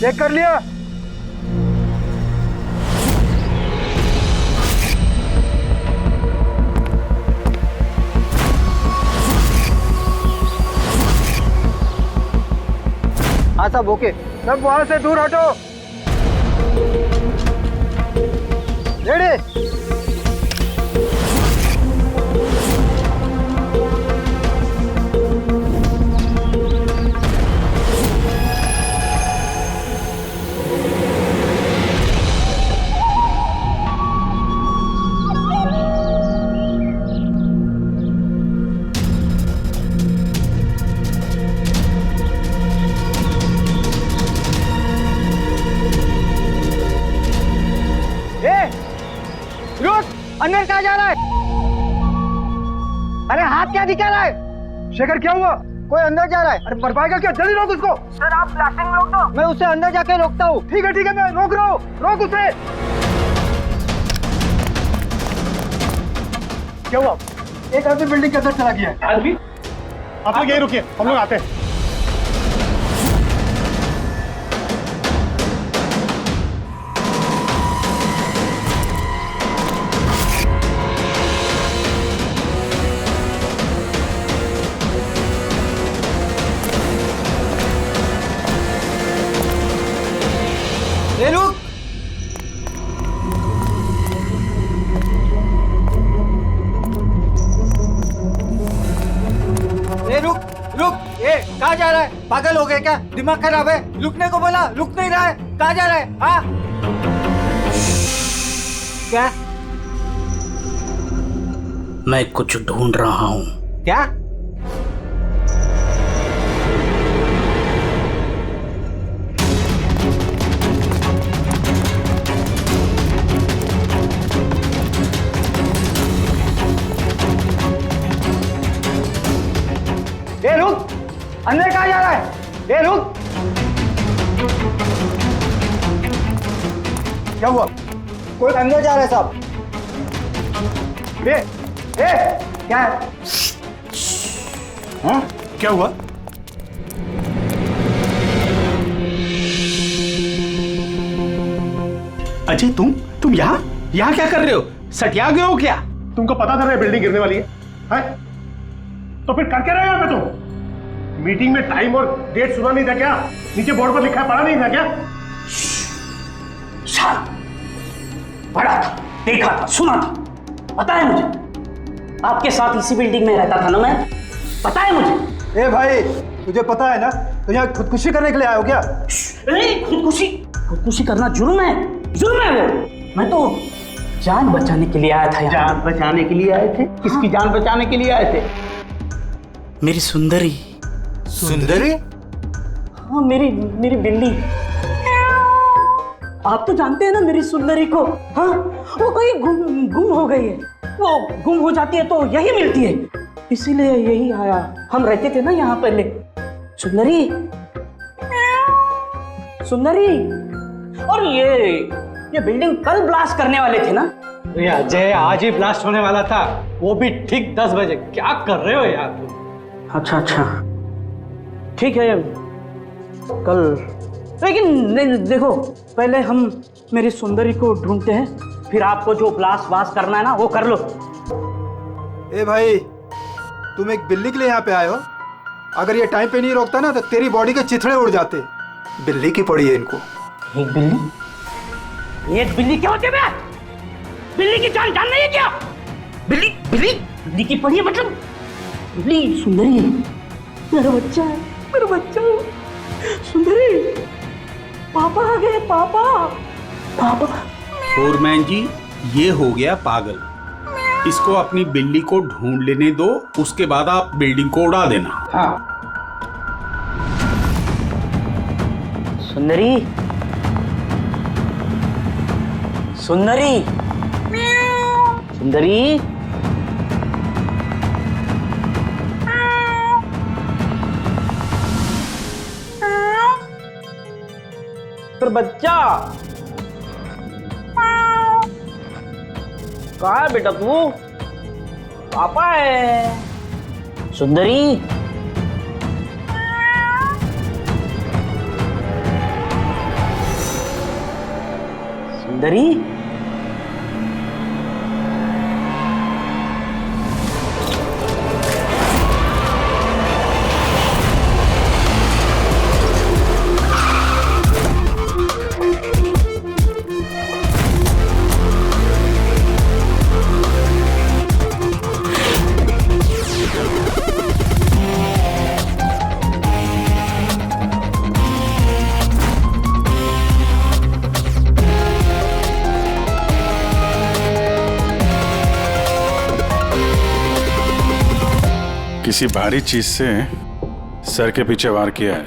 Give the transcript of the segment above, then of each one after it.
Check कर लिया? हाँ साहब ओके। सब वहां से दूर हटो। रेडी? अंदर कहाँ जा रहा है? अरे हाथ क्या दिखा रहा है? शेखर क्या हुआ? कोई अंदर जा रहा है। अरे मरवाएगा क्या? जल्दी रोक उसको। सर आप ब्लास्टिंग रोक दो, मैं उसे अंदर जाके रोकता हूँ। ठीक है मैं रोक रहा हूँ। रोक उसे। क्या हुआ? एक आदमी बिल्डिंग के अंदर चला गया है। आदमी? आप लोग यहीं रुकिए, हम लोग आते हैं। ए रुक! ए रुक रुक! ए कहाँ जा रहा है? पागल हो गए क्या? दिमाग खराब है? रुकने को बोला, रुक नहीं रहा है। कहाँ जा रहा है? हाँ क्या? मैं कुछ ढूंढ रहा हूँ। क्या? ए रुक! अंदर कहाँ जा रहा है? ए रुक! क्या हुआ? कोई अंदर जा रहा है साहब। ए क्या है? हाँ क्या हुआ? अजय तुम यहाँ क्या कर रहे हो? सटिया गए हो क्या? तुमको पता था ना बिल्डिंग गिरने वाली है? तो फिर कर क्या रहे हो यहाँ पे तुम? मीटिंग में टाइम और डेट सुना नहीं था क्या? नीचे बोर्ड पर लिखा है, पढ़ा नहीं था क्या? पढ़ा था, देखा था, सुना था, पता है मुझे। आपके साथ इसी बिल्डिंग में रहता था ना मैं, पता है मुझे। ए भाई तुझे पता है ना तो यहाँ खुदकुशी करने के लिए आए हो क्या? खुदकुशी करना जुर्म है वो। मैं तो जान बचाने के लिए आया था। जान बचाने के लिए आए थे? किसकी जान बचाने के लिए आए थे? मेरी सुंदरी। सुंदरी? हाँ मेरी बिल्ली। आप तो जानते हैं ना मेरी सुंदरी को। हाँ वो कहीं गुम हो गई है। वो गुम हो जाती है तो यही मिलती है, इसीलिए यही आया। हम रहते थे ना यहाँ पहले। सुंदरी और ये बिल्डिंग कल ब्लास्ट करने वाले थे ना? ये अजय आज ही ब्लास्ट होने वाला था, वो भी ठीक 10 बजे। क्या कर रहे हो यार तुम? अच्छा ठीक है कल, लेकिन देखो पहले हम मेरी सुंदरी को ढूंढते हैं, फिर आपको जो ब्लास्ट करना है ना वो कर लो। ए भाई तुम एक बिल्ली के लिए यहाँ पे आए हो? अगर ये टाइम पे नहीं रोकता ना तो तेरी बॉडी के चिथड़े उड़ जाते। बिल्ली की पड़ी है इनको। एक बिल्ली क्या होती है? बिल्ली की जान नहीं है क्या? बिल्ली की पड़ी है मतलब? बिल्ली सुंदरी है, मेरा बच्चा है। सुंदरी पापा आ गए। पापा फोरमैन जी ये हो गया पागल, इसको अपनी बिल्ली को ढूंढ लेने दो, उसके बाद आप बिल्डिंग को उड़ा देना। हाँ सुंदरी पर बच्चा कहाँ है बेटा तू? पापा है। सुंदरी सुंदरी, किसी भारी चीज से सर के पीछे वार किया है।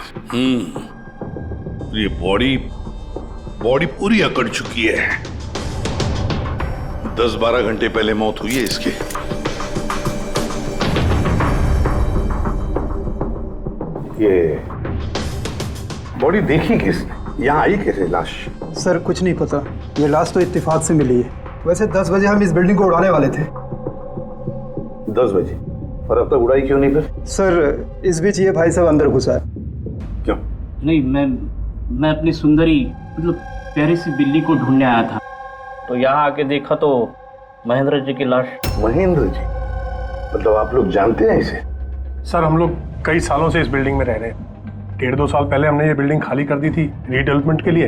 ये बॉडी पूरी अकड़ चुकी है। 10-12 घंटे पहले मौत हुई है इसकी। ये बॉडी देखी किसने? यहाँ आई कैसे लाश? सर कुछ नहीं पता, ये लाश तो इत्तेफाक से मिली है। वैसे 10 बजे हम इस बिल्डिंग को उड़ाने वाले थे। 10 बजे? और अब तक उड़ाई क्यों नहीं फिर? सर इस बीच ये भाई साहब अंदर घुसा है। क्यों? नहीं, मैं अपनी सुंदरी मतलब प्यारी सी बिल्ली को ढूंढने आया था, तो यहाँ आके देखा तो महेंद्र जी की लाश। महेंद्र जी? मतलब आप लोग जानते हैं इसे? सर हम लोग कई सालों से इस बिल्डिंग में रह रहे हैं। 1.5-2 साल पहले हमने ये बिल्डिंग खाली कर दी थी रीडेवलपमेंट के लिए।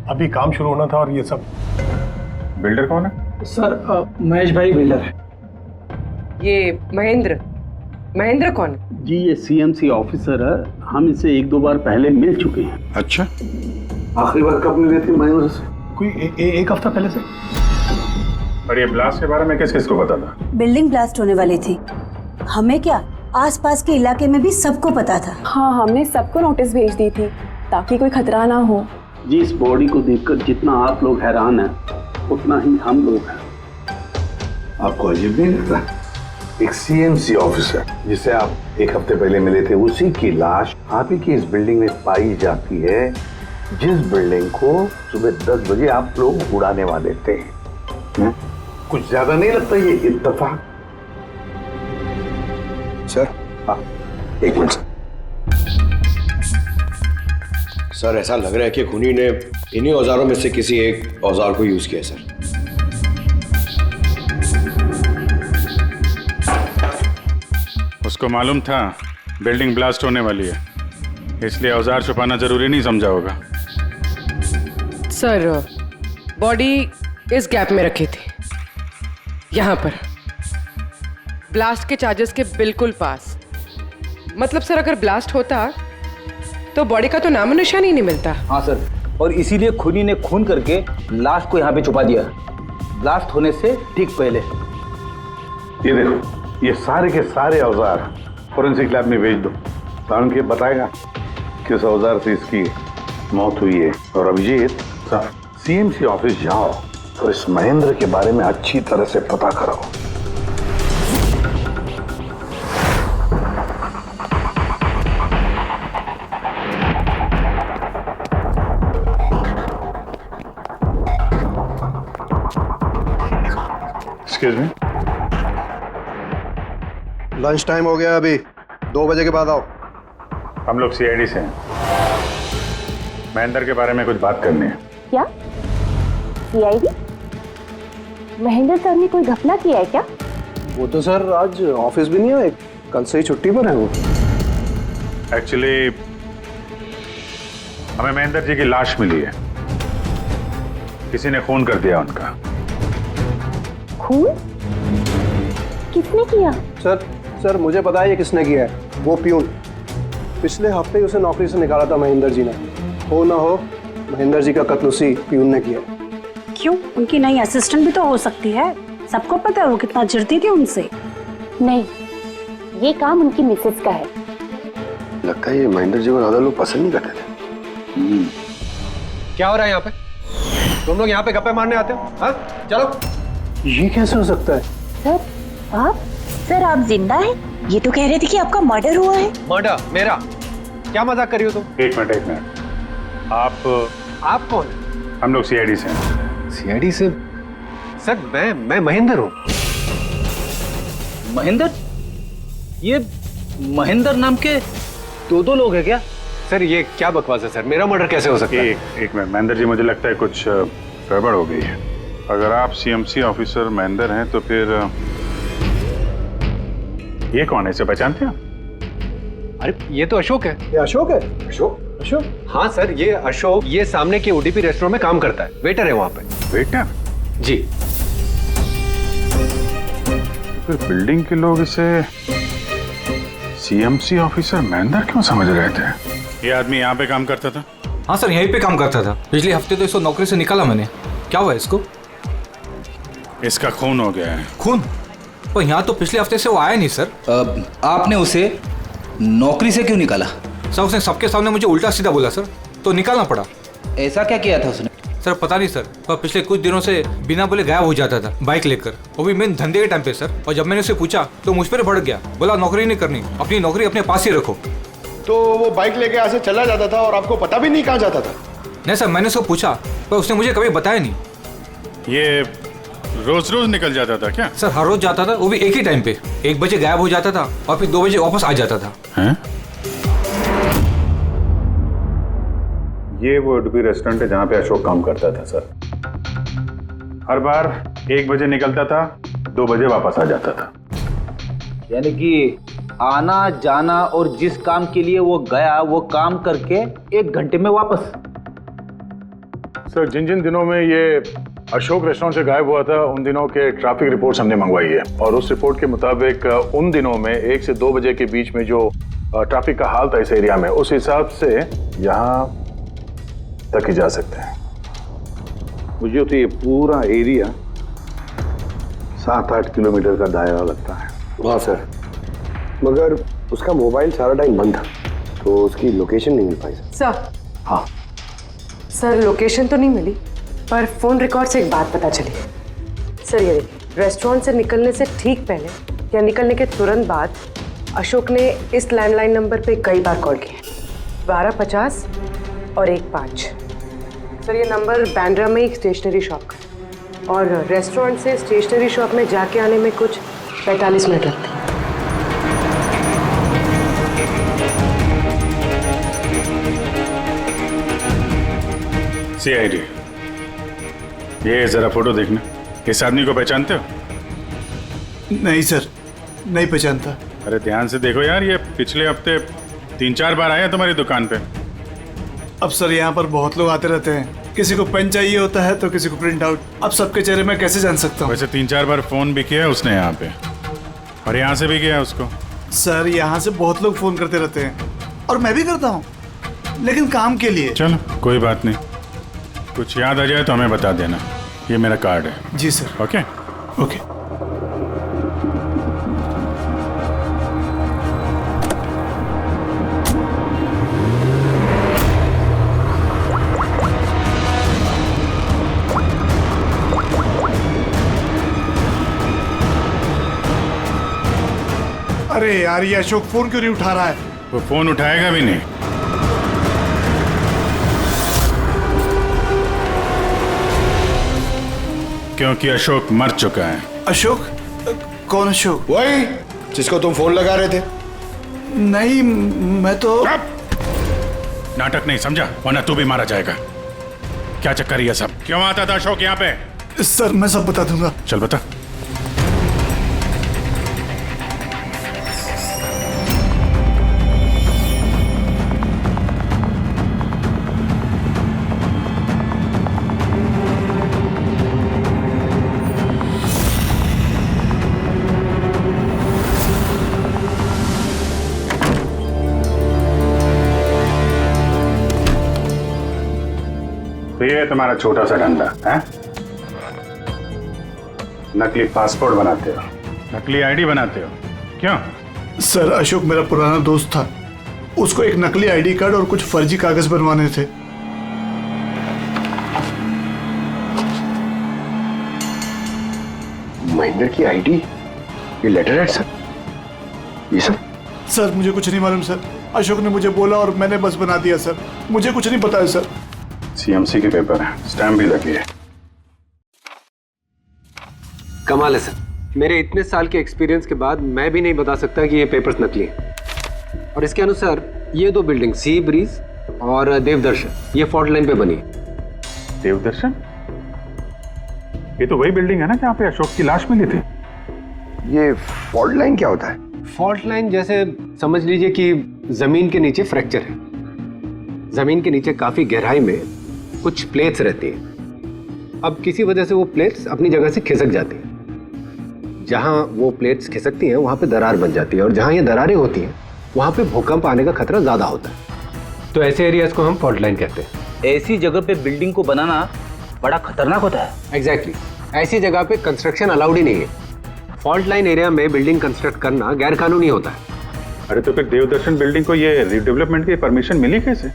अभी काम शुरू होना था और ये सब। बिल्डर कौन है? सर महेश भाई बिल्डर है। ये महेंद्र कौन? जी ये सीएमसी ऑफिसर है, हम इसे 1-2 बार पहले मिल चुके हैं। अच्छा, आखिरी बार कब मिले थे महेंद्र से? कोई एक हफ्ता पहले से। और ये ब्लास्ट के बारे में किस किस को पता था? बिल्डिंग ब्लास्ट होने वाली थी, हमें क्या आसपास के इलाके में भी सबको पता था। हाँ, हमने सबको नोटिस भेज दी थी ताकि कोई खतरा ना हो। जी इस बॉडी को देखकर जितना आप लोग हैरान हैं उतना ही हम लोग हैं। आपको अजीब नहीं लगता? एक सीएमसी ऑफिसर जिसे आप 1 हफ्ते पहले मिले थे, उसी की लाश आप ही की इस बिल्डिंग में पाई जाती है, जिस बिल्डिंग को सुबह 10 बजे आप लोग उड़ाने वाले थे। कुछ ज्यादा नहीं लगता ये इत्तेफाक? सर हाँ, एक मिनट सर, ऐसा लग रहा है कि खूनी ने इन्हीं औजारों में से किसी एक औजार को यूज किया सर। उसको मालूम था बिल्डिंग ब्लास्ट होने वाली है, इसलिए औजार छुपाना जरूरी नहीं समझा होगा। सर बॉडी इस गैप में रखी थी, यहाँ पर ब्लास्ट के चार्जेस के बिल्कुल पास। मतलब सर अगर ब्लास्ट होता तो बॉडी का तो नामो निशान ही नहीं मिलता। हाँ सर, और इसीलिए खूनी ने खून करके लाश को यहाँ पे छुपा दिया ब्लास्ट होने से ठीक पहले। ये देखो, ये सारे के सारे औजार फोरेंसिक लैब में भेज दो, कारण के बताएगा किस औजार से इसकी मौत हुई है। और अभिजीत सर, सीएमसी ऑफिस जाओ और इस महेंद्र के बारे में अच्छी तरह से पता कराओ। एक्सक्यूज मी, लंच टाइम हो गया, अभी 2 बजे के बाद आओ। हम लोग सीआईडी से हैं, महेंद्र के बारे में कुछ बात करनी है। क्या सीआईडी? महेंद्र सर ने कोई घपला किया है क्या? वो तो सर आज ऑफिस भी नहीं आए, कल से ही छुट्टी पर है वो। एक्चुअली हमें महेंद्र जी की लाश मिली है, किसी ने खून कर दिया उनका। खून? किसने किया? सर मुझे पता है ये किसने किया है, वो प्यून। पिछले हफ्ते ही उसे नौकरी से निकाला था महेंद्र जी ने। हो ना हो महेंद्र जी का कत्ल उसी प्यून ने किया। क्यों, उनकी नई असिस्टेंट भी तो हो सकती है, सबको पता है वो कितना चिढ़ती थी उनसे। नहीं, ये काम उनकी मिसेस का है। लगता है ये महेंद्र जी को ज्यादा लोग पसंद नहीं करते थे। क्या हो रहा है यहाँ पे? तुम लोग यहाँ पे गप्पे मारने आते हो? हाँ चलो। ये कैसे हो सकता है? सर आप? सर आप जिंदा हैं? ये तो कह रहे थे कि आपका मर्डर हुआ है। मर्डर मेरा? क्या मजाक कर रही हो तुम? एक मिनट, आप कौन? हम लोग सीआईडी से हैं। सीआईडी से? सर मैं महेंद्र हूँ। महेंद्र? ये महेंद्र नाम के 2 लोग हैं क्या? सर ये क्या बकवास है सर, मेरा मर्डर कैसे हो सकता है? एक मिनट महेंद्र जी, मुझे लगता है कुछ गड़बड़ हो गई है। अगर आप सीएमसी ऑफिसर महेंद्र हैं तो फिर ये कौन है, इसे पहचानते हैं? अरे ये तो अशोक है। ये अशोक है? अशोक? अशोक? हाँ सर, ये अशोक ये सामने के ओडीपी रेस्टोरेंट में काम करता है, वेटर है वहाँ पे। वेटर? जी। फिर बिल्डिंग के लोग इसे सीएमसी ऑफिसर महेंद्र क्यों समझ रहे थे? ये आदमी यहाँ पे काम करता था? हाँ सर, यहीं पे काम करता था। पिछले हफ्ते तो इसको नौकरी से निकाला मैंने। क्या हुआ इसको? इसका खून हो गया है। खून? पर यहाँ तो पिछले हफ्ते से वो आया नहीं सर। आपने उसे नौकरी से क्यों निकाला? सर उसने सबके सामने मुझे उल्टा सीधा बोला सर, तो निकालना पड़ा। ऐसा क्या किया था उसने? सर पता नहीं सर, पर पिछले कुछ दिनों से बिना बोले गायब हो जाता था बाइक लेकर, वो भी मेन धंधे के टाइम पे सर। और जब मैंने उसे पूछा तो मुझ पर भड़क गया, बोला नौकरी नहीं करनी, अपनी नौकरी अपने पास ही रखो। तो वो बाइक लेके यहाँ से चला जाता था और आपको पता भी नहीं कहाँ जाता था? नहीं सर, मैंने उसको पूछा पर उसने मुझे कभी बताया नहीं। ये रोज रोज निकल जाता था क्या? सर हर रोज जाता था, वो भी एक ही टाइम पे। 1 बजे गायब हो जाता था और फिर 2 बजे वापस आ जाता था। हैं? ये वो उडुपी रेस्टोरेंट है जहाँ पे अशोक काम करता था सर। हर बार 1 बजे निकलता था, 2 बजे वापस आ जाता था। यानी कि आना जाना और जिस काम के लिए वो गया वो काम करके 1 घंटे में वापस। सर जिन जिन दिनों में ये अशोक रेस्टोरेंट से गायब हुआ था उन दिनों के ट्रैफिक रिपोर्ट्स हमने मंगवाई है, और उस रिपोर्ट के मुताबिक उन दिनों में 1 से 2 बजे के बीच में जो ट्रैफिक का हाल था इस एरिया में, उस हिसाब से यहाँ तक ही जा सकते हैं। मुझे तो ये पूरा एरिया 7-8 किलोमीटर का दायरा लगता है। हाँ सर, मगर उसका मोबाइल सारा टाइम बंद था, तो उसकी लोकेशन नहीं मिल पाई सर। हाँ सर लोकेशन तो नहीं मिली, पर फोन रिकॉर्ड से एक बात पता चली। सर ये देखिए, रेस्टोरेंट से निकलने से ठीक पहले या निकलने के तुरंत बाद अशोक ने इस लैंडलाइन नंबर पे कई बार कॉल किया, 1250 और 15। सर ये नंबर बांद्रा में एक स्टेशनरी शॉप का है, और रेस्टोरेंट से स्टेशनरी शॉप में जाके आने में कुछ 45 मिनट लगते हैं। CID, ये जरा फोटो देखना। इस आदमी को पहचानते हो? नहीं सर, नहीं पहचानता। अरे ध्यान से देखो यार, ये पिछले हफ्ते 3-4 बार आया तुम्हारी दुकान पे। अब सर यहाँ पर बहुत लोग आते रहते हैं, किसी को पेन चाहिए होता है तो किसी को प्रिंट आउट। अब सबके चेहरे मैं कैसे जान सकता हूँ? वैसे 3-4 बार फोन भी किया उसने यहाँ पे, और यहाँ से भी किया उसको। सर यहाँ से बहुत लोग फोन करते रहते हैं, और मैं भी करता हूँ, लेकिन काम के लिए। चलो कोई बात नहीं, कुछ याद आ जाए तो हमें बता देना। ये मेरा कार्ड है। जी सर। Okay okay. अरे यार, ये अशोक फोन क्यों नहीं उठा रहा है? वो फोन उठाएगा भी नहीं। क्योंकि अशोक मर चुका है। अशोक? कौन अशोक? वही जिसको तुम फोन लगा रहे थे। नहीं, मैं तो नाटक नहीं समझा, वरना तू भी मारा जाएगा। क्या चक्कर ये सब? क्यों आता था अशोक यहाँ पे? सर मैं सब बता दूंगा। चल बता। तो ये तुम्हारा छोटा सा धंधा है? नकली पासपोर्ट बनाते हो, नकली आईडी बनाते हो, क्यों? सर अशोक मेरा पुराना दोस्त था, उसको एक नकली आईडी कार्ड और कुछ फर्जी कागज बनवाने थे। महेंद्र की आईडी, ये लेटर हेड सर, ये सब? सर मुझे कुछ नहीं मालूम सर, अशोक ने मुझे बोला और मैंने बस बना दिया सर, मुझे कुछ नहीं पता है सर। सीएमसी के पेपर है, स्टैम्प भी लगी है। कमाल है सर, मेरे इतने साल के एक्सपीरियंस के बाद मैं भी नहीं बता सकता कि ये पेपर्स नकली हैं। और इसके अनुसार ये 2 बिल्डिंग सी ब्रीज और देवदर्शन ये फॉल्ट लाइन पे बनी है। देवदर्शन? ये तो वही बिल्डिंग है ना जहाँ पे अशोक की लाश मिली थी। ये फॉल्ट लाइन क्या होता है? फॉल्ट लाइन जैसे समझ लीजिए कि जमीन के नीचे फ्रैक्चर है। जमीन के नीचे काफी गहराई में कुछ प्लेट्स रहती हैं। अब किसी वजह से वो प्लेट्स अपनी जगह से खिसक जाती हैं। जहां वो प्लेट्स खिसकती हैं वहां पे दरार बन जाती है, और जहां ये दरारें होती हैं वहां पे भूकंप आने का खतरा ज्यादा होता है। तो ऐसे एरियाज को हम फॉल्ट लाइन कहते हैं। ऐसी जगह पे बिल्डिंग को बनाना बड़ा खतरनाक होता है। एग्जैक्टली ऐसी जगह पे कंस्ट्रक्शन अलाउड ही नहीं है। फॉल्ट लाइन एरिया में बिल्डिंग कंस्ट्रक्ट करना गैर कानूनी होता है। अरे तो फिर देवदर्शन बिल्डिंग को ये रिडेवलपमेंट की परमिशन मिली कैसे?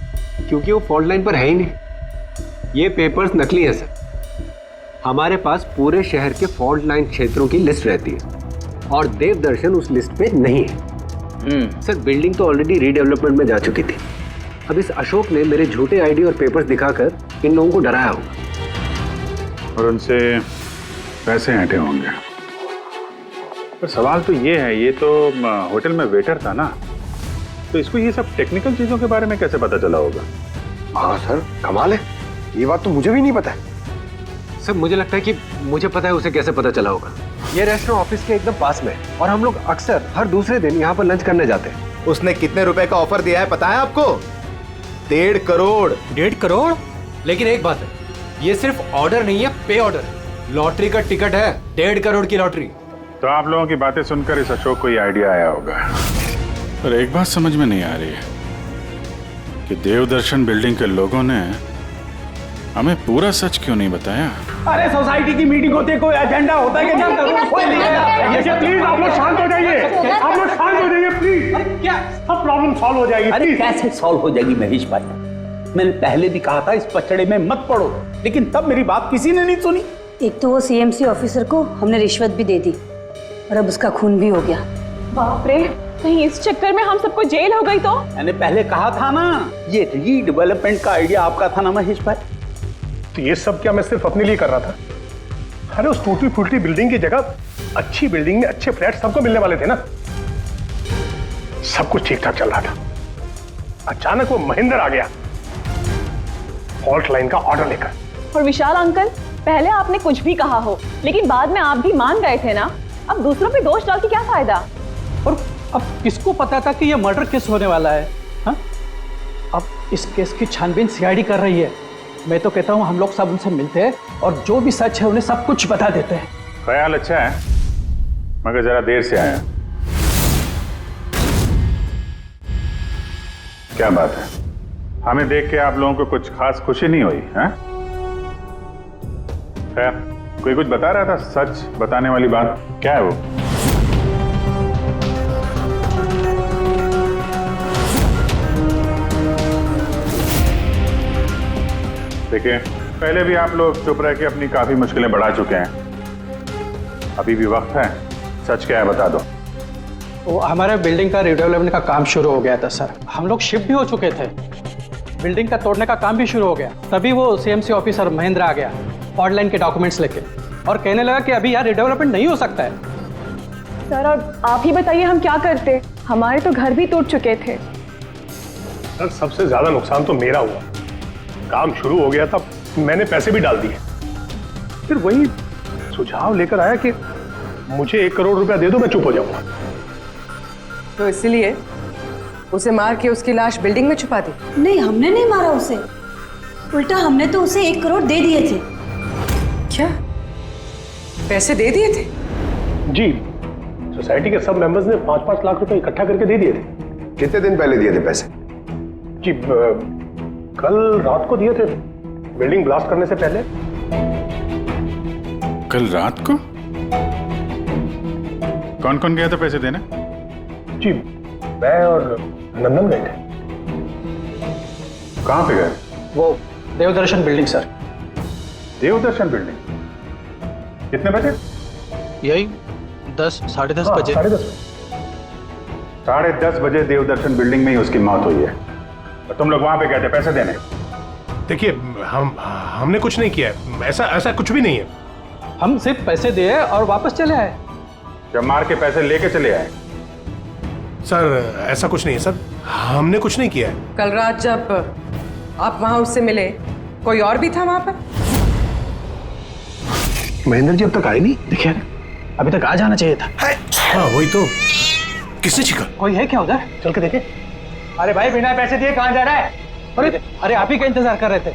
क्योंकि वो फॉल्ट लाइन पर है ही नहीं। ये पेपर्स नकली है सर। हमारे पास पूरे शहर के फॉल्ट लाइन क्षेत्रों की लिस्ट रहती है और देवदर्शन उस लिस्ट पे नहीं है। सर बिल्डिंग तो ऑलरेडी रीडेवलपमेंट में जा चुकी थी। अब इस अशोक ने मेरे झूठे आईडी और पेपर्स दिखाकर इन लोगों को डराया होगा और उनसे पैसे ऐंठे होंगे। पर सवाल तो ये है, ये तो होटल में वेटर था ना, तो इसको ये सब टेक्निकल चीजों के बारे में कैसे पता चला होगा? हाँ सर कमाल है, ये बात तो मुझे भी नहीं पता है। सर मुझे लगता है कि मुझे पता है उसे कैसे पता चला होगा। ये रेस्टोरेंट ऑफिस के एकदम पास में है और हम लोग अक्सर हर दूसरे दिन यहाँ पर लंच करने जाते हैं। उसने कितने रुपए का ऑफर दिया है पता है आपको? 1.5 करोड़। 1.5 करोड़? लेकिन एक बात है, ये सिर्फ ऑर्डर नहीं है, पे ऑर्डर। लॉटरी का टिकट है, 1.5 करोड़ की लॉटरी। तो आप लोगों की बातें सुनकर इस अशोक को ये आइडिया आया होगा। पर एक बात समझ में नहीं आ रही है कि देवदर्शन बिल्डिंग के लोगों ने हमें पूरा सच क्यों नहीं बताया? अरे सोसाइटी की मीटिंग होती है, कोई एजेंडा होता है कि प्लीज आप लोग शांत हो जाइए। आप लोग शांत हो जाइए प्लीज। क्या सब प्रॉब्लम सॉल्व हो जाएगी। अरे कैसे सॉल्व हो जाएगी महेश भाई? मैंने पहले भी कहा था इस पचड़े में मत पड़ो, लेकिन तब मेरी बात किसी ने नहीं सुनी। एक तो वो सीएमसी ऑफिसर को हमने रिश्वत भी दे दी और अब उसका खून भी हो गया। बाप रे, कहीं इस चक्कर में हम सबको जेल हो गई तो? मैंने पहले कहा था ना, ये रीडेवलपमेंट का आइडिया आपका था ना महेश भाई? तो ये सब क्या मैं सिर्फ अपने लिए कर रहा था? अरे उस टूटी फूटी बिल्डिंग की जगह अच्छी बिल्डिंग में अच्छे फ्लैट सबको मिलने वाले थे ना। सब कुछ ठीक ठाक चल रहा था, अचानक वो महेंद्र आ गया फॉल्ट लाइन का ऑर्डर लेकर। और विशाल अंकल, पहले आपने कुछ भी कहा हो, लेकिन बाद में आप भी मान गए थे ना। अब दूसरों पे दोष डाल के क्या फायदा? और अब किसको पता था कि ये मर्डर केस होने वाला है? हा? अब इस केस की छानबीन सीआईडी कर रही है। मैं तो कहता हूँ हम लोग सब उनसे मिलते हैं और जो भी सच है उन्हें सब कुछ बता देते हैं। ख्याल अच्छा है, मगर जरा देर से आया। क्या बात है, हमें देख के आप लोगों को कुछ खास खुशी नहीं हुई? हैं? खैर, कोई कुछ बता रहा था, सच बताने वाली बात क्या है वो? देखिए, पहले भी आप लोग चुप रह के अपनी काफी मुश्किलें बढ़ा चुके हैं। अभी भी वक्त है, सच क्या है बता दो। वो हमारे बिल्डिंग का रिडेवलपमेंट का काम शुरू हो गया था सर। हम लोग शिफ्ट भी हो चुके थे, बिल्डिंग का तोड़ने का काम भी शुरू हो गया। तभी वो सीएमसी ऑफिसर महेंद्र आ गया फॉल्ट लाइन के डॉक्यूमेंट्स लेके और कहने लगा कि अभी यार रिडेवलपमेंट नहीं हो सकता है। सर अब आप ही बताइए हम क्या करते? हमारे तो घर भी टूट चुके थे। सर सबसे ज्यादा नुकसान तो मेरा हुआ। काम शुरू हो गया था, मैंने पैसे भी डाल दिए, फिर वही सुझाव लेकर आया कि मुझे 1 करोड़ रुपया दे दो, मैं चुप हो जाऊंगा। तो इसलिए उसे मार के उसकी लाश बिल्डिंग में छुपा दी? नहीं, हमने नहीं मारा उसे, उल्टा हमने तो उसे 1 करोड़ दे दिए थे। क्या पैसे दे दिए थे? जी, सोसाइटी के सब मेंबर्स ने 5-5 लाख रुपए इकट्ठा करके दे दिए थे। कितने दिन पहले दिए थे पैसे? जी कल रात को दिए थे, बिल्डिंग ब्लास्ट करने से पहले। कल रात को? कौन कौन गया था पैसे देने? जी मैं और नंदन गए थे। कहां पे गए? वो देवदर्शन बिल्डिंग सर। देवदर्शन बिल्डिंग? कितने बजे? यही 10, 10:30 बजे। 10:30 बजे देवदर्शन बिल्डिंग में ही उसकी मौत हुई है। और तुम लोग वहां पे गए थे पैसे देने? देखिए हमने कुछ नहीं किया है, ऐसा कुछ भी नहीं है। हम सिर्फ पैसे दिए और वापस चले आए। जब मार के पैसे लेके चले आए? सर ऐसा कुछ नहीं है सर, हमने कुछ नहीं किया है। कल रात जब आप वहां उससे मिले, कोई और भी था वहां पर? महेंद्र जी अब तक आए नहीं। देखिए अभी तक आ जाना चाहिए था। हाँ वही तो। किसने छिका? कोई है क्या उधर? चल के देखे। अरे भाई बिना पैसे दिए कहाँ जा रहा है? अरे आप ही का इंतजार कर रहे थे।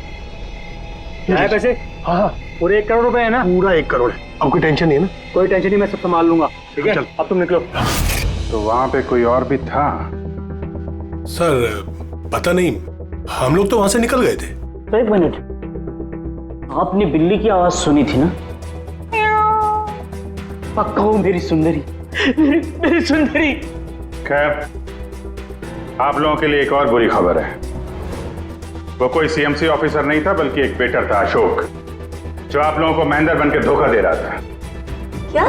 क्या है पैसे? हाँ पूरे 1 करोड़ रुपए है ना? पूरा 1 करोड़ है। अब कोई टेंशन नहीं है ना? कोई टेंशन नहीं, मैं सब संभाल लूंगा। ठीक है चल। अब तुम निकलो। तो वहां पे कोई और भी था? सर पता नहीं, हम लोग तो वहां से निकल गए थे। तो 1 मिनट, आपने बिल्ली की आवाज सुनी थी ना? पक्का वो मेरी सुंदरी, मेरी सुंदरी। खैर, आप लोगों के लिए एक और बुरी खबर है। वो कोई सीएमसी ऑफिसर नहीं था, बल्कि एक वेटर था, अशोक, जो आप लोगों को महेंद्र बनकर धोखा दे रहा था। क्या?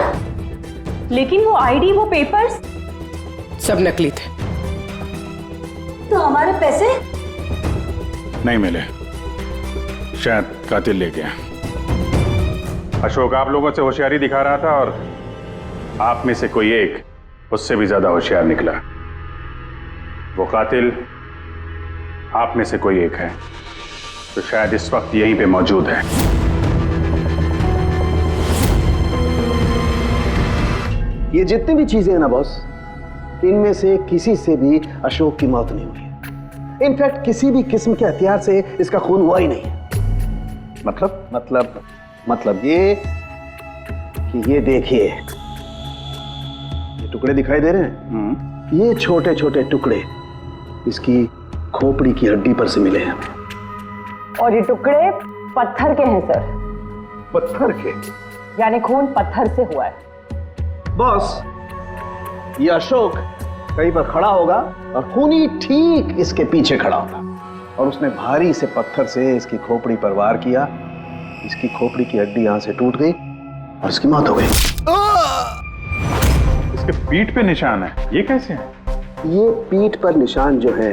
लेकिन वो आईडी, वो पेपर्स सब नकली थे। तो हमारे पैसे? नहीं मिले, शायद कातिल ले गया। अशोक आप लोगों से होशियारी दिखा रहा था और आप में से कोई एक उससे भी ज्यादा होशियार निकला। वो कातिल आप में से कोई एक है, तो शायद इस वक्त यहीं पे मौजूद है। ये जितनी भी चीजें हैं ना बॉस, इनमें से किसी से भी अशोक की मौत नहीं हुई है। इनफैक्ट किसी भी किस्म के हथियार से इसका खून हुआ ही नहीं है। मतलब ये कि ये देखिए, ये टुकड़े दिखाई दे रहे हैं? ये छोटे छोटे टुकड़े इसकी खोपड़ी की हड्डी पर से मिले हैं। और ये टुकड़े पत्थर के हैं सर। पत्थर के? यानी खून पत्थर से हुआ है। बॉस, ये अशोक कहीं पर खड़ा होगा और खूनी ठीक इसके पीछे खड़ा होगा, और उसने भारी से पत्थर से इसकी खोपड़ी पर वार किया। इसकी खोपड़ी की हड्डी यहां से टूट गई और इसकी मौत हो गई। इसके पीठ पे निशान है, ये कैसे है? ये पीठ पर निशान जो है,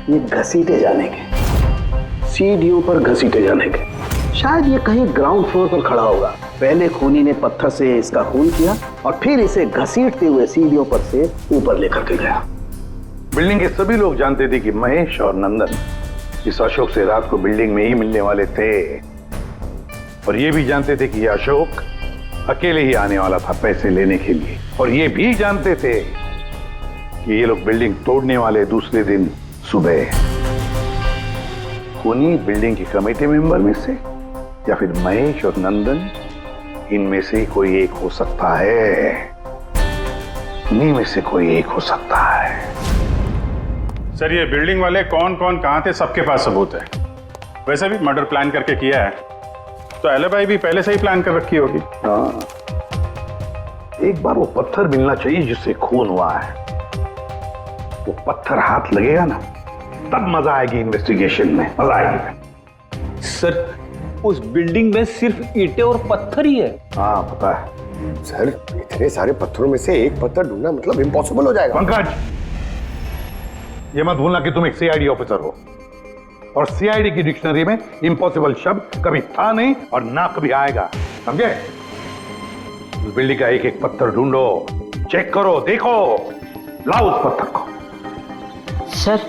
ये घसीटे जाने के, सीढ़ियों पर घसीटे जाने के। शायद ये कहीं ग्राउंड फ्लोर पर खड़ा होगा। पहले खूनी ने पत्थर से इसका खून किया और फिर इसे घसीटते हुए सीढ़ियों पर से ऊपर लेकर के गया। बिल्डिंग के सभी लोग जानते थे कि महेश और नंदन इस अशोक से रात को बिल्डिंग में ही मिलने वाले थे, और ये भी जानते थे कि ये अशोक अकेले ही आने वाला था पैसे लेने के लिए, और ये भी जानते थे कि ये लोग बिल्डिंग तोड़ने वाले दूसरे दिन सुबह। खूनी बिल्डिंग की कमेटी मेंबर में से या फिर महेश और नंदन, इनमें से कोई एक हो सकता है। इन्हीं में से कोई एक हो सकता है। सर ये बिल्डिंग वाले कौन कौन कहां थे, सबके पास सबूत है। वैसे भी मर्डर प्लान करके किया है, तो एलिबाई भी पहले से ही प्लान कर रखी होगी। हाँ, एक बार वो पत्थर मिलना चाहिए जिससे खून हुआ है। वो पत्थर हाथ लगेगा ना, तब मजा आएगी इन्वेस्टिगेशन में, मजा आएगी। सर उस बिल्डिंग में सिर्फ ईंटें और पत्थर ही है। हाँ पता है सर, इतने सारे पत्थरों में से एक पत्थर ढूंढना मतलब इम्पॉसिबल हो जाएगा। पंकज, ये मत भूलना कि तुम एक सीआईडी ऑफिसर हो, और सीआईडी की डिक्शनरी में इम्पॉसिबल शब्द कभी था नहीं और ना कभी आएगा, समझे? उस बिल्डिंग का एक एक पत्थर ढूंढो, चेक करो, देखो, लाओ उस पत्थर को। सर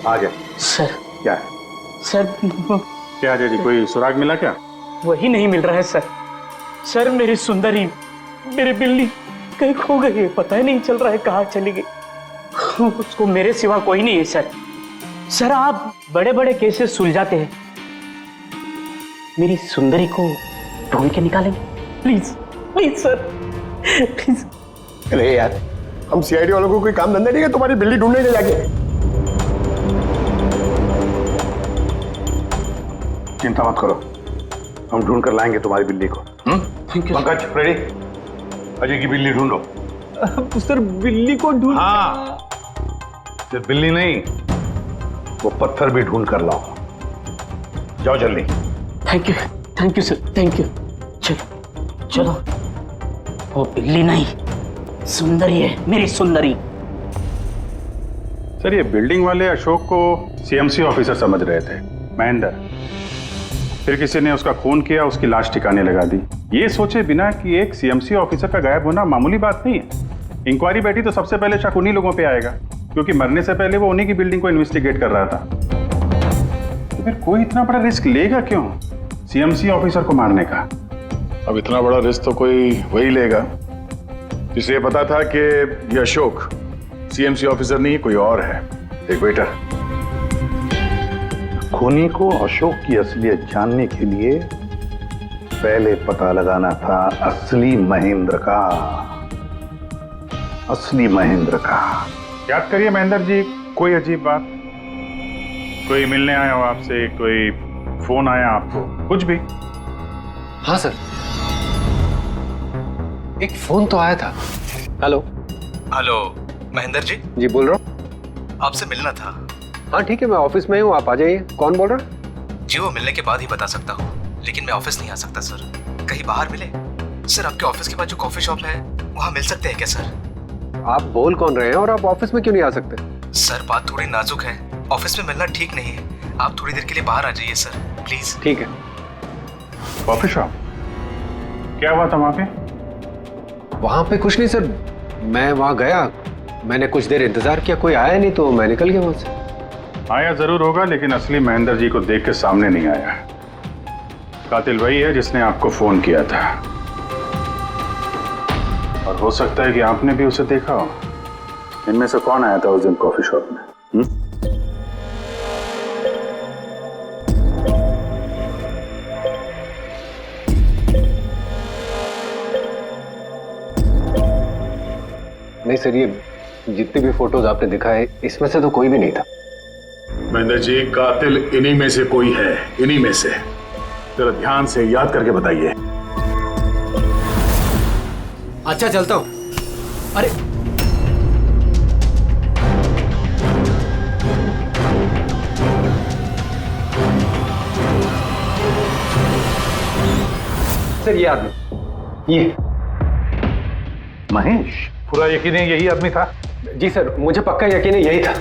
आ गया। सर क्या है? सर क्या जी, कोई सुराग मिला क्या? वही नहीं मिल रहा है सर। सर मेरी सुंदरी, मेरी बिल्ली कहीं खो गई है, पता ही नहीं चल रहा है कहाँ चली गई। उसको मेरे सिवा कोई नहीं है सर। सर आप बड़े बड़े केसेस सुलझाते हैं, मेरी सुंदरी को ढूंढ के निकालेंगे प्लीज, प्लीज सर, प्लीज। अरे यार, हम सीआईडी वालों को कोई काम धंधा नहीं है तुम्हारी बिल्ली ढूंढने के जाके। चिंता मत करो, हम ढूंढ कर लाएंगे तुम्हारी बिल्ली को। पंकज, रेडी? अजय की बिल्ली ढूंढो। सर बिल्ली को ढूंढ? हाँ, सिर्फ बिल्ली नहीं, वो पत्थर भी ढूंढ कर लाओ। जाओ जल्दी। Thank you sir, thank you. चलो चलो, वो बिल्ली नहीं, सुंदरी है, मेरी सुंदरी। सर ये बिल्डिंग वाले अशोक को सीएमसी ऑफिसर समझ रहे थे, महेंद्र। फिर किसी ने उसका खून किया, उसकी लाश ठिकाने लगा दी, ये सोचे बिना कि एक सीएमसी ऑफिसर का गायब होना मामूली बात नहीं है। इंक्वायरी बैठी तो सबसे पहले शक उन्हीं लोगों पे आएगा, क्योंकि मरने से पहले वो उन्हीं की बिल्डिंग को इन्वेस्टिगेट कर रहा था। तो फिर कोई इतना बड़ा रिस्क लेगा क्यों सीएमसी ऑफिसर को मारने का? अब इतना बड़ा रिस्क तो कोई वही लेगा जिसे पता था कि ये अशोक सीएमसी ऑफिसर नहीं कोई और है, एक वेटर। खूनी को अशोक की असलियत जानने के लिए पहले पता लगाना था असली महेंद्र का, असली महेंद्र का। याद करिए महेंद्र जी, कोई अजीब बात, कोई मिलने आया हो आपसे, कोई फोन आया आपको, कुछ भी? हाँ सर, एक फोन तो आया था। Hello hello Mahendra ji. जी बोल रहा हूँ। आपसे मिलना था। हाँ ठीक है, मैं ऑफिस में हूँ, आप आ जाइए। कौन बोल रहा? जी वो मिलने के बाद ही बता सकता हूँ, लेकिन मैं ऑफिस नहीं आ सकता सर। कहीं बाहर मिले सर? आपके ऑफिस के पास जो कॉफी शॉप है वहाँ मिल सकते हैं क्या सर? आप बोल कौन रहे हैं और आप ऑफिस में क्यों नहीं आ सकते? सर बात थोड़ी नाजुक है, ऑफिस में मिलना ठीक नहीं है। आप थोड़ी देर के लिए बाहर आ जाइए सर, प्लीज। ठीक है। कॉफी शॉप क्या हुआ था वहां पे? वहां पे कुछ नहीं सर, मैं वहां गया, मैंने कुछ देर इंतजार किया, कोई आया नहीं तो मैं निकल गया वहां से। आया जरूर होगा, लेकिन असली महेंद्र जी को देख के सामने नहीं आया। कातिल वही है जिसने आपको फोन किया था, और हो सकता है कि आपने भी उसे देखा हो। इनमें से कौन आया था उस दिन कॉफी शॉप में? नहीं सर, ये जितनी भी फोटोज आपने दिखाए इसमें से तो कोई भी नहीं था। महेंद्र जी, कातिल इन्हीं में से कोई है, इन्हीं में से। जरा ध्यान से याद करके बताइए। अच्छा चलता हूँ। अरे सर ये आदमी, ये महेश, पूरा यकीन है यही आदमी था? जी सर, मुझे पक्का यकीन है यही था।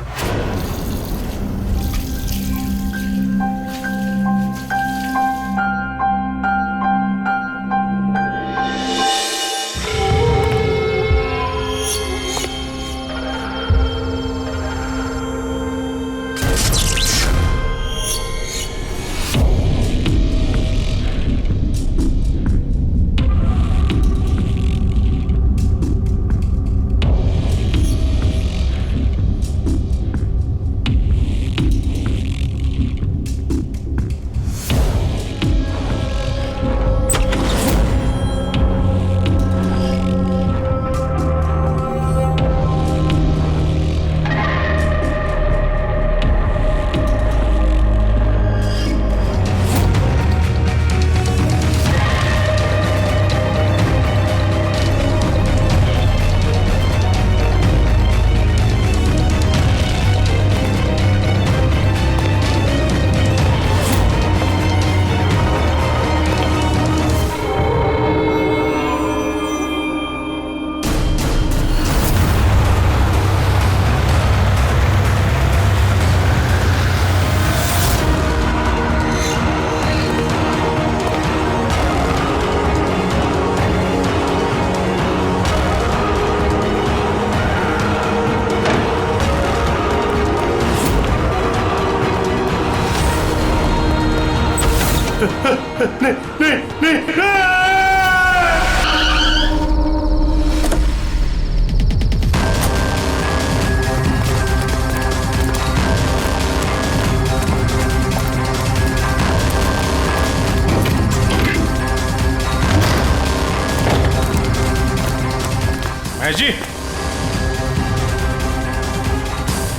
महेश जी,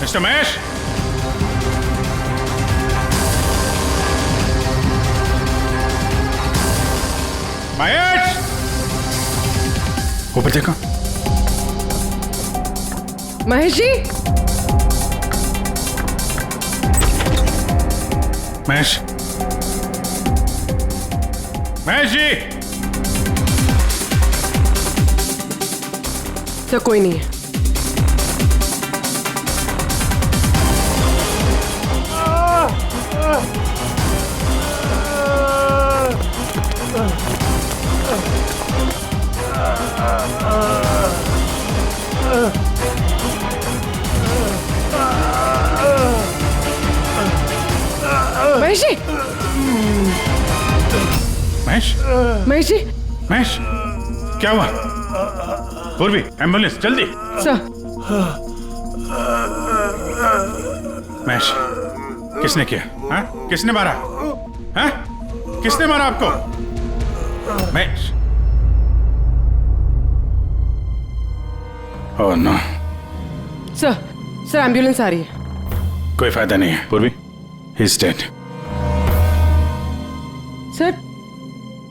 मिस्टर महेश, महेश, ऊपर देखो। महेश जी, महेश, महेश जी। तो कोई नहीं है। महेश जी, महेश, महेश जी, महेश, क्या हुआ? पूर्वी, एम्बुलेंस जल्दी। सर। महेश, किसने किया? हाँ? किसने मारा? हाँ? किसने मारा आपको? Mahesh. Oh no. Sir ambulance आ रही है। कोई फायदा नहीं है पूर्वी, ही इज डेड।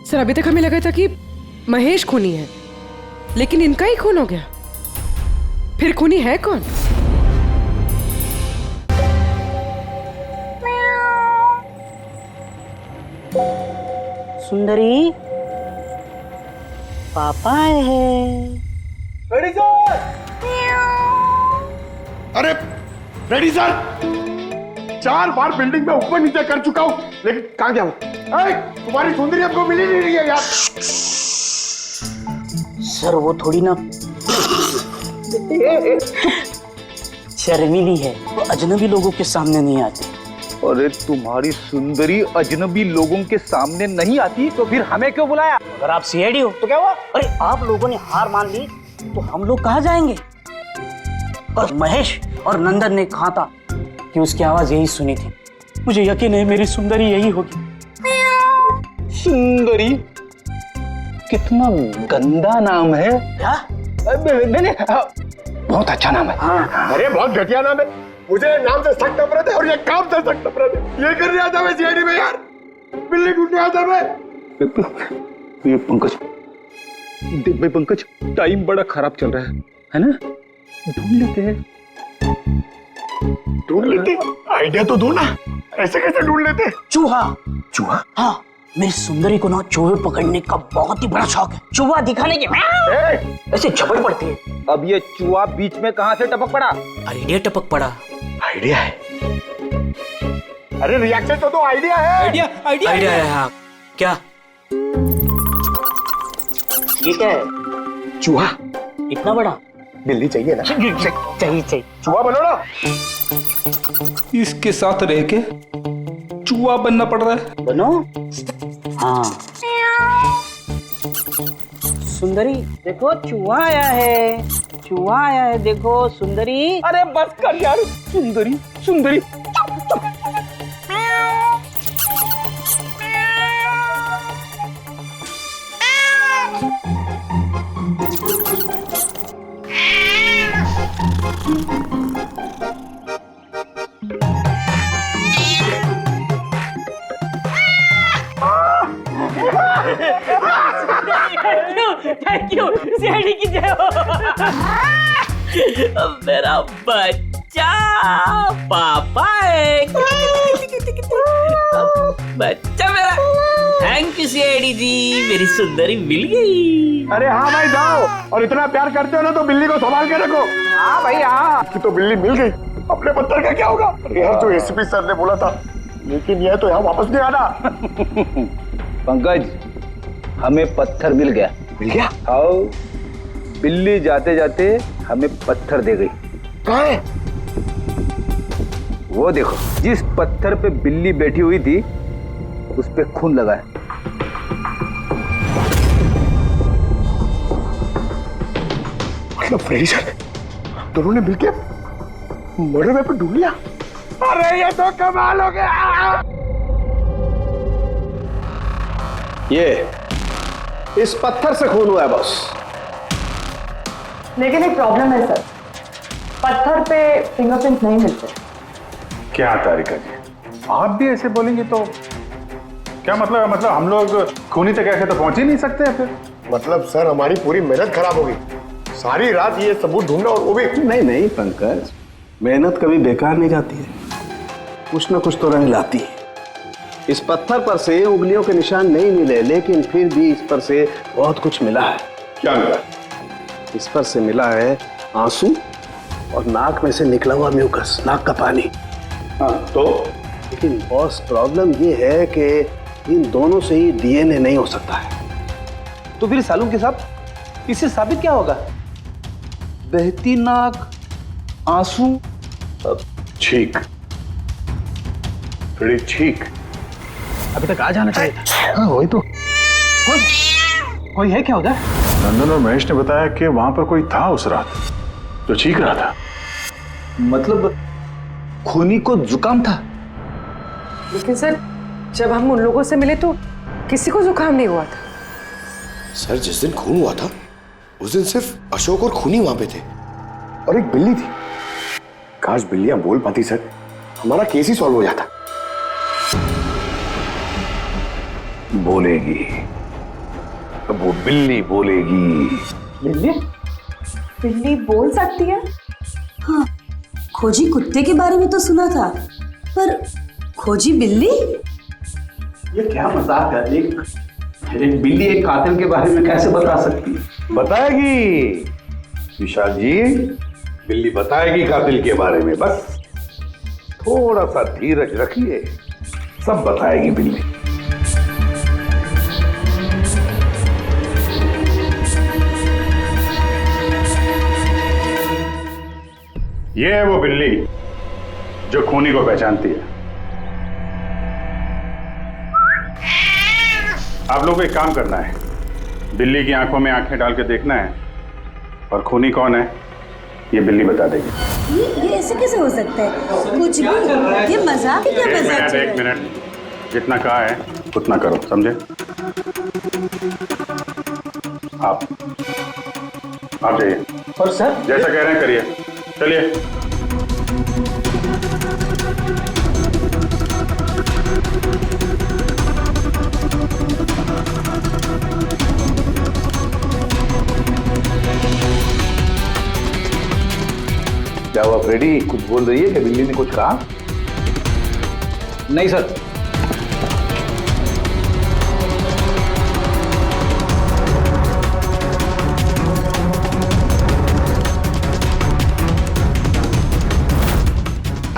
सर अभी तक हमें लगा था कि महेश खूनी है, लेकिन इनका ही खून हो गया। फिर खूनी है कौन? सुंदरी, पापा आए हैं। Ready sir. अरे रेडी सर, 4 बार बिल्डिंग में ऊपर नीचे कर चुका हूं, लेकिन कहां गया हूं? तुम्हारी सुंदरी हमको मिली नहीं रही है यार। सर वो थोड़ी ना शर्मीली है, वो अजनबी लोगों के सामने नहीं आती। अरे तुम्हारी सुंदरी अजनबी लोगों के सामने नहीं आती तो फिर हमें क्यों बुलाया? अगर आप सीआईडी हो तो क्या हुआ? अरे आप लोगों ने हार मान ली तो हम लोग कहाँ जाएंगे? और महेश और नंदन ने कहा था कि उसकी आवाज यही सुनी थी। मुझे यकीन है मेरी सुंदरी यही होगी। सुंदरी? कितना गंदा नाम है। क्या? नहीं, बहुत अच्छा नाम है। हाँ। अरे बहुत घटिया नाम है। मुझे नाम से सख्त नफरत है और ये काम से सख्त नफरत है। ये करने आता मैं सीआईडी में यार, बिल्ली ढूंढने आता मैं। ये पंकज, देख भाई पंकज, टाइम बड़ा खराब चल रहा है ना? ढूंढ लेते हैं। ढूंढ लेते? आइडिया तो दो ना, ऐसे कैसे ढूंढ लेते? चूहा। चूहा? हाँ, मेरी सुंदरी को ना चूहे पकड़ने का बहुत ही बड़ा शौक है। चूहा दिखाने के ऐसे झपट पड़ती है। अब ये चूहा बीच में कहां से टपक पड़ा? आइडिया टपक पड़ा। आइडिया है? अरे रिएक्शन तो दो, आइडिया है। आइडिया है। हाँ क्या? ये क्या है? चूहा। इतना बड़ा? बिल्ली चाहिए ना? चाहिए। चूहा बनो ना। इसके साथ रह के चूहा बनना पड़ रहा है। बनो। हाँ सुंदरी देखो, चूहा आया है। चूहा आया है, देखो सुंदरी। अरे बस कर यार। सुंदरी सुंदरी। थैंक यू सीआईडी की जय हो। मेरा बच्चा पापा है। बच्चा मेरा। थैंक यू सीआईडी जी, मेरी सुंदरी मिल गई। अरे हाँ भाई जाओ, और इतना प्यार करते हो ना तो बिल्ली को संभाल के रखो। हाँ भाई हाँ। कि तो बिल्ली मिल गई, अपने पत्थर का क्या होगा? अरे यार जो एसपी सर ने बोला था, लेकिन यह तो यहाँ वापस नहीं आना। पंकज, हमें पत्थर मिल गया। मिल गया? आओ, बिल्ली जाते जाते हमें पत्थर दे गई। कहाँ है? वो देखो, जिस पत्थर पे बिल्ली बैठी हुई थी उस पे खून लगा है। मतलब फ्रेडी सर दोनों ने मिलकर मर्डर वेपन ढूंढ लिया। अरे ये तो कमाल हो गया। ये इस पत्थर से खून हुआ है बॉस। लेकिन एक प्रॉब्लम है सर, पत्थर पे फिंगरप्रिंट नहीं मिलते। क्या तारिका जी, आप भी ऐसे बोलेंगे तो क्या मतलब है? मतलब हम लोग खूनी तक ऐसे तो पहुंच ही नहीं सकते फिर? मतलब सर हमारी पूरी मेहनत खराब हो गई। सारी रात ये सबूत ढूंढना, और वो भी। नहीं पंकज, मेहनत कभी बेकार नहीं जाती है, कुछ ना कुछ तो रंग लाती है। इस पत्थर पर से उंगलियों के निशान नहीं मिले, लेकिन फिर भी इस पर से बहुत कुछ मिला है। क्या मिला? इस पर से मिला है आंसू और नाक में से निकला हुआ म्यूकस, नाक का पानी। हाँ तो? लेकिन बॉस प्रॉब्लम ये है कि इन दोनों से ही डीएनए नहीं हो सकता है। तो फिर सालू के साहब, इससे साबित क्या होगा? बहती नाक, आंसू, छींक। छींक अभी तक आ जाना चाहिए था। हाँ वही तो। कोई है क्या उधर? नंदन और महेश ने बताया कि वहां पर कोई था उस रात जो चीख रहा था। मतलब खूनी को जुकाम था? लेकिन सर, जब हम उन लोगों से मिले तो किसी को जुकाम नहीं हुआ था। सर जिस दिन खून हुआ था उस दिन सिर्फ अशोक और खूनी वहां पे थे और एक बिल्ली थी। काश बिल्लियां बोल पाती सर, हमारा केस ही सॉल्व हो जाता। बोलेगी, अब वो बिल्ली बोलेगी। बिल्ली? बिल्ली बोल सकती है? हाँ, खोजी कुत्ते के बारे में तो सुना था, पर खोजी बिल्ली? ये क्या मजाक है? एक बिल्ली एक कातिल के बारे में कैसे बता सकती है? बताएगी विशाल जी, बिल्ली बताएगी कातिल के बारे में। बस थोड़ा सा धीरज रखिए, सब बताएगी बिल्ली। ये है वो बिल्ली जो खूनी को पहचानती है। आप लोगों को एक काम करना है, बिल्ली की आंखों में आंखें डाल के देखना है और खूनी कौन है ये बिल्ली बता देगी। ये ऐसे कैसे हो सकता है? कुछ भी, ये मजाक है क्या? मजाक? एक मिनट, जितना कहा है उतना करो, समझे? आप जाइए। और सर जैसा कह रहे हैं करिए, चलिए। क्या हुआ फ्रेडी, कुछ बोल रही है कि बिल्ली ने कुछ कहा? नहीं सर।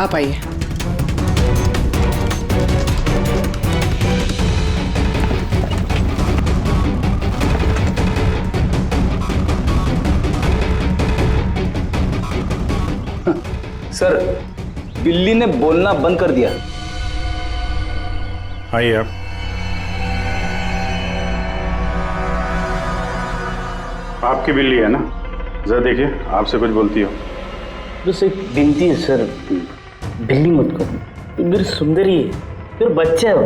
आप आइए। सर, बिल्ली ने बोलना बंद कर दिया। आइए आप। आपकी बिल्ली है ना? जरा देखिए, आपसे कुछ बोलती हो। बस एक विनती है सर, बिल्ली मत करो, मेरी सुंदरी है, मेरा बच्चा है वो,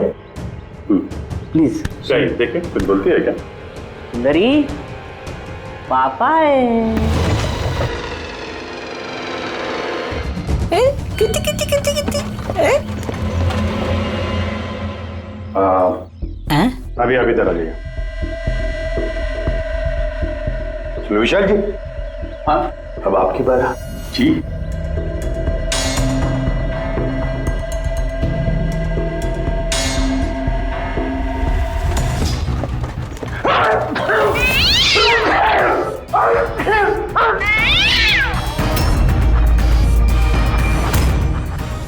प्लीज। सही, देखिए कुछ बोलती है क्या? सुंदरी, पापा है। कितनी कितनी कितनी कितनी? अभी आप इधर आ जाइए। विशाल जी, हाँ अब आपकी बात जी।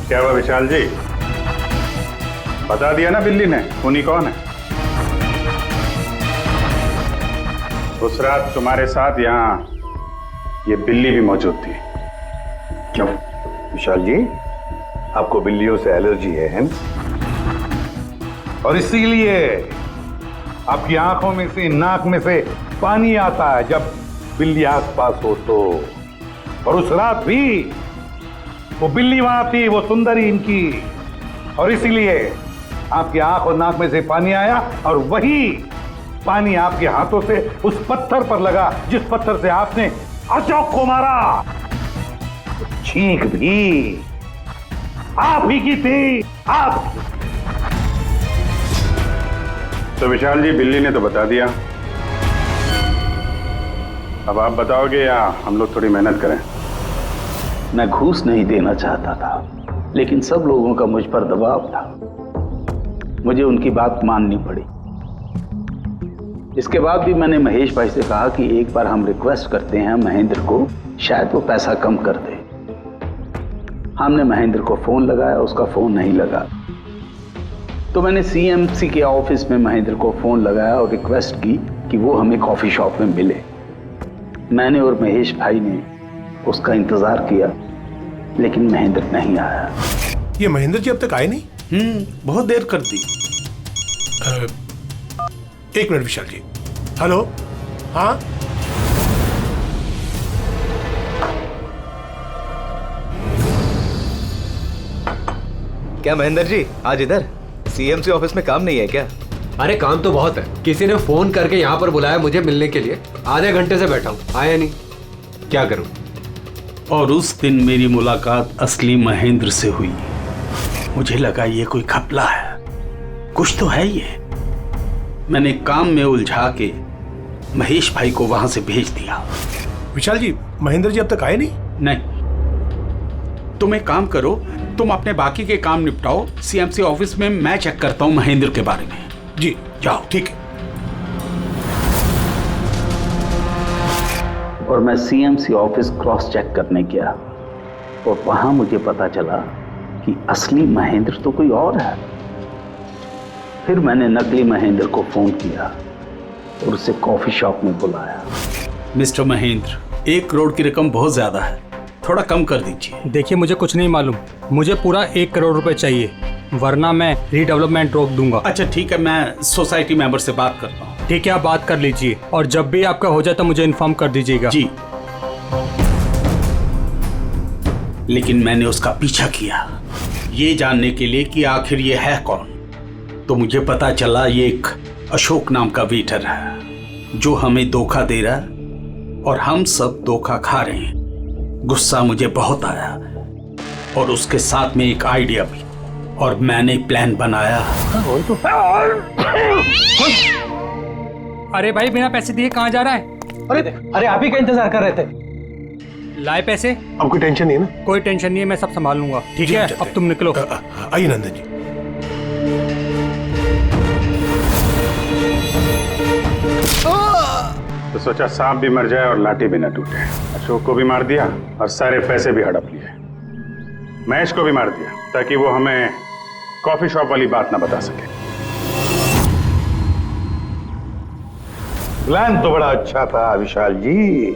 क्या हुआ विशाल जी? बता दिया ना बिल्ली ने खूनी कौन है? उस रात तुम्हारे साथ यहाँ ये बिल्ली भी मौजूद थी। क्यों विशाल जी, आपको बिल्लियों से एलर्जी है? और इसीलिए आपकी आंखों में से, नाक में से पानी आता है जब बिल्ली आसपास हो तो। और उस रात भी वो बिल्ली वहां थी, वो सुंदरी इनकी, और इसीलिए आपकी आंख और नाक में से पानी आया और वही पानी आपके हाथों से उस पत्थर पर लगा जिस पत्थर से आपने अशोक को मारा। चीख भी आप ही की थी, आप। तो विशाल जी, बिल्ली ने तो बता दिया, अब आप बताओगे या हम लोग थोड़ी मेहनत करें? मैं घूस नहीं देना चाहता था, लेकिन सब लोगों का मुझ पर दबाव था, मुझे उनकी बात माननी पड़ी। इसके बाद भी मैंने महेश भाई से कहा कि एक बार हम रिक्वेस्ट करते हैं महेंद्र को, शायद वो पैसा कम कर दे। हमने महेंद्र को फोन लगाया, उसका फोन नहीं लगा, तो मैंने सीएमसी के ऑफिस में महेंद्र को फोन लगाया और रिक्वेस्ट की कि वो हमें कॉफी शॉप में मिले। मैंने और महेश भाई ने उसका इंतजार किया, लेकिन महेंद्र नहीं आया। ये महेंद्र जी अब तक आए नहीं? बहुत देर कर दी। एक मिनट विशाल जी, हेलो, हाँ क्या महेंद्र जी आज इधर सीएमसी ऑफिस में काम नहीं है क्या? अरे काम तो बहुत है। किसी ने फोन करके यहाँ पर बुलाया मुझे मिलने के लिए। आधे घंटे से बैठा हूँ, आया नहीं, क्या करूँ? और उस दिन मेरी मुलाकात असली महेंद्र से हुई। मुझे लगा ये कोई घपला है, कुछ तो है ये। मैंने काम में उलझा के महेश भाई को वहां से भेज दिया। विशाल जी, महेंद्र जी अब तक आए नहीं? नहीं, तुम एक काम करो, तुम अपने बाकी के काम निपटाओ। सीएमसी ऑफिस में मैं चेक करता हूँ महेंद्र के बारे में। जी जाओ। ठीक है। और मैं सीएमसी ऑफिस क्रॉस चेक करने गया और वहां मुझे पता चला कि असली महेंद्र तो कोई और है। फिर मैंने नकली महेंद्र को फोन किया और उसे कॉफी शॉप में बुलाया। मिस्टर महेंद्र, 1 करोड़ की रकम बहुत ज्यादा है, थोड़ा कम कर दीजिए। देखिए, मुझे कुछ नहीं मालूम, मुझे पूरा 1 करोड़ रुपए चाहिए, वरना मैं रीडेवलपमेंट रोक दूंगा। अच्छा ठीक है, मैं सोसाइटी मेंबर से बात करता हूँ। ठीक है, आप बात कर लीजिए और जब भी आपका हो जाए तो मुझे इन्फॉर्म कर दीजिएगा। जी। लेकिन मैंने उसका पीछा किया ये जानने के लिए कि आखिर ये है कौन। तो मुझे पता चला ये एक अशोक नाम का वेटर है जो हमें धोखा दे रहा है और हम सब धोखा खा रहे हैं। गुस्सा मुझे बहुत आया और उसके साथ में एक आइडिया भी, और मैंने प्लान बनाया। अरे भाई, बिना पैसे दिए कहाँ जा रहा है? अरे आप ही का इंतजार कर रहे थे। लाए पैसे? अब कोई टेंशन नहीं है ना? कोई टेंशन नहीं है, मैं सब संभाल लूंगा। ठीक है, अब तुम निकलो। आइए नंदन जी। तो सोचा सांप भी मर जाए और लाठी भी न टूटे। अशोक को भी मार दिया और सारे पैसे भी हड़प लिए। महेश को भी मार दिया ताकि वो हमें कॉफी शॉप वाली बात ना बता सके। प्लान तो बड़ा अच्छा था विशाल जी,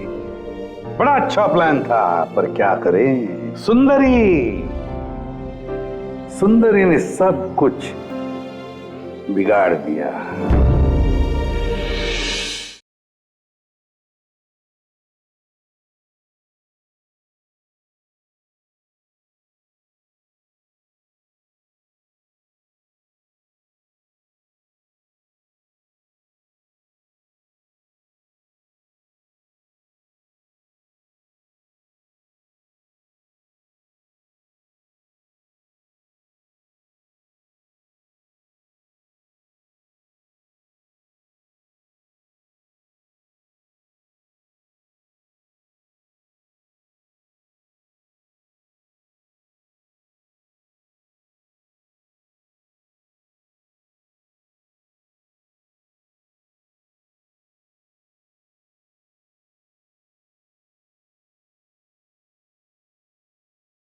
बड़ा अच्छा प्लान था, पर क्या करें, सुंदरी ने सब कुछ बिगाड़ दिया।